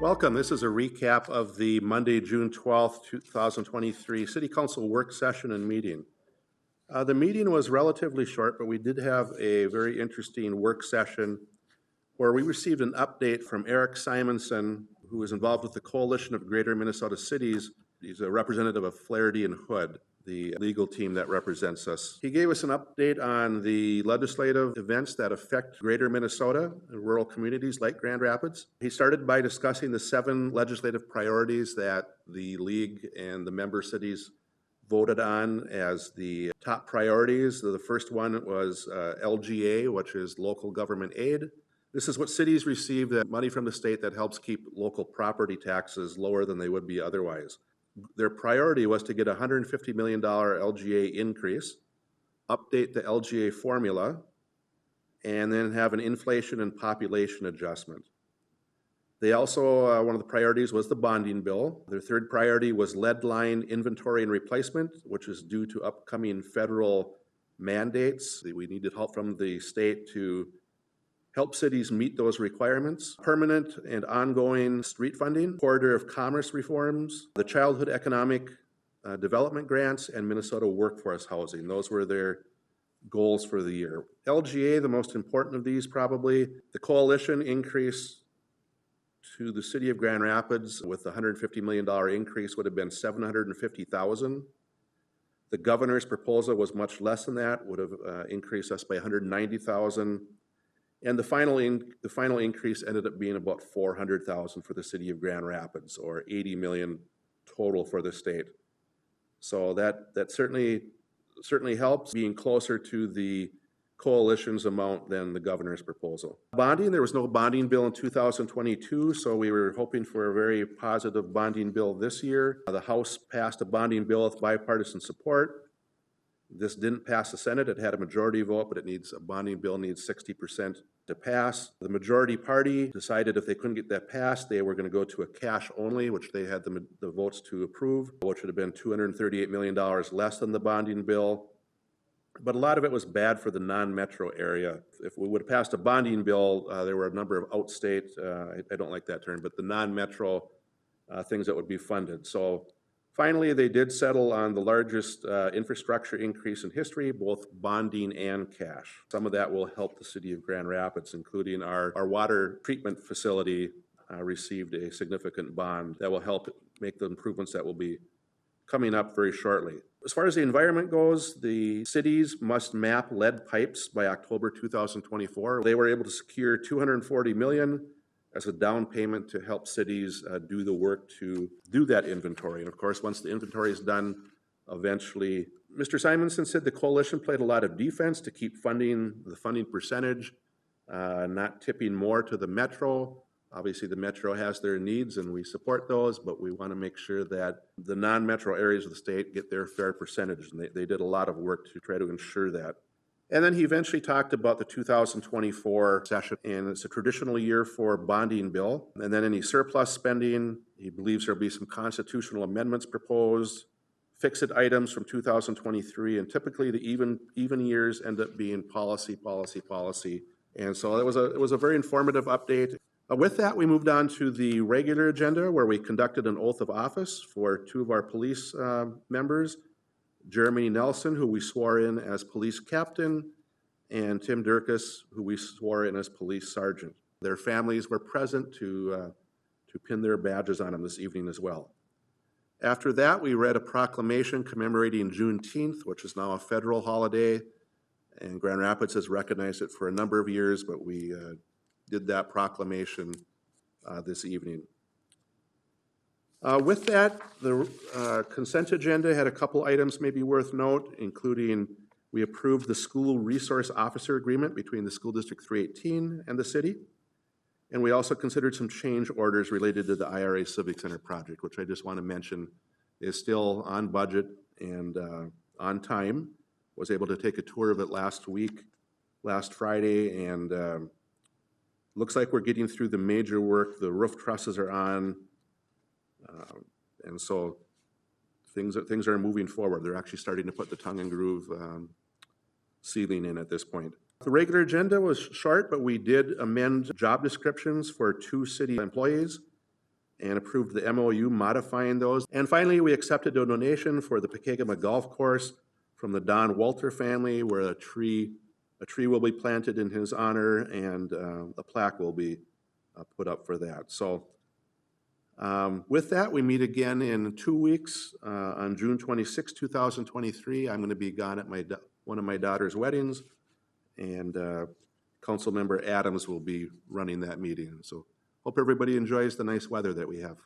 Welcome. This is a recap of the Monday, June 12th, 2023 City Council work session and meeting. The meeting was relatively short, but we did have a very interesting work session where we received an update from Eric Simonson, who is involved with the Coalition of Greater Minnesota Cities. He's a representative of Flaherty and Hood, the legal team that represents us. He gave us an update on the legislative events that affect Greater Minnesota and rural communities like Grand Rapids. He started by discussing the 7 legislative priorities that the league and the member cities voted on as the top priorities. The first one was LGA, which is local government aid. This is what cities receive, that money from the state that helps keep local property taxes lower than they would be otherwise. Their priority was to get a $150 million LGA increase, update the LGA formula, and then have an inflation and population adjustment. They also, one of the priorities was the bonding bill. Their third priority was lead line inventory and replacement, which is due to upcoming federal mandates. We needed help from the state to help cities meet those requirements. Permanent and ongoing street funding, corridor of commerce reforms, the childhood economic development grants, and Minnesota workforce housing. Those were their goals for the year. LGA, the most important of these probably. The coalition increase to the city of Grand Rapids with the $150 million increase would have been $750,000. The governor's proposal was much less than that, would have increased us by $190,000. And the final increase ended up being about $400,000 for the city of Grand Rapids, or $80 million total for the state. So that certainly helps, being closer to the coalition's amount than the governor's proposal. Bonding, there was no bonding bill in 2022, so we were hoping for a very positive bonding bill this year. The House passed a bonding bill with bipartisan support. This didn't pass the Senate. It had a majority vote, but a bonding bill needs 60% to pass. The majority party decided if they couldn't get that passed, they were going to go to a cash only, which they had the votes to approve, which would have been $238 million less than the bonding bill. But a lot of it was bad for the non-metro area. If we would have passed a bonding bill, there were a number of outstate, I don't like that term, but the non-metro things that would be funded. So finally, they did settle on the largest infrastructure increase in history, both bonding and cash. Some of that will help the city of Grand Rapids, including our water treatment facility received a significant bond that will help make the improvements that will be coming up very shortly. As far as the environment goes, the cities must map lead pipes by October 2024. They were able to secure $240 million as a down payment to help cities do the work to do that inventory. And of course, once the inventory is done, eventually, Mr. Simonson said the coalition played a lot of defense to keep the funding percentage, not tipping more to the metro. Obviously, the metro has their needs and we support those, but we want to make sure that the non-metro areas of the state get their fair percentage. And they did a lot of work to try to ensure that. And then he eventually talked about the 2024 session, and it's a traditional year for bonding bill. And then any surplus spending, he believes there'll be some constitutional amendments proposed, fix-it items from 2023, and typically the even years end up being policy. And so it was a very informative update. With that, we moved on to the regular agenda, where we conducted an oath of office for 2 of our police members, Jeremy Nelson, who we swore in as police captain, and Tim Durkis, who we swore in as police sergeant. Their families were present to pin their badges on them this evening as well. After that, we read a proclamation commemorating Juneteenth, which is now a federal holiday, and Grand Rapids has recognized it for a number of years, but we did that proclamation this evening. With that, the consent agenda had a couple items maybe worth note, including we approved the school resource officer agreement between the School District 318 and the city. And we also considered some change orders related to the IRA Civic Center project, which I just want to mention is still on budget and on time. Was able to take a tour of it last Friday, and looks like we're getting through the major work. The roof trusses are on, and so things are moving forward. They're actually starting to put the tongue and groove ceiling in at this point. The regular agenda was short, but we did amend job descriptions for 2 city employees. and approved the MOU modifying those. And finally, we accepted a donation for the Pekegama Golf Course from the Don Walter family, where a tree will be planted in his honor, and a plaque will be put up for that. So with that, we meet again in 2 weeks on June 26, 2023. I'm going to be gone at one of my daughter's weddings, and Councilmember Adams will be running that meeting. So hope everybody enjoys the nice weather that we have.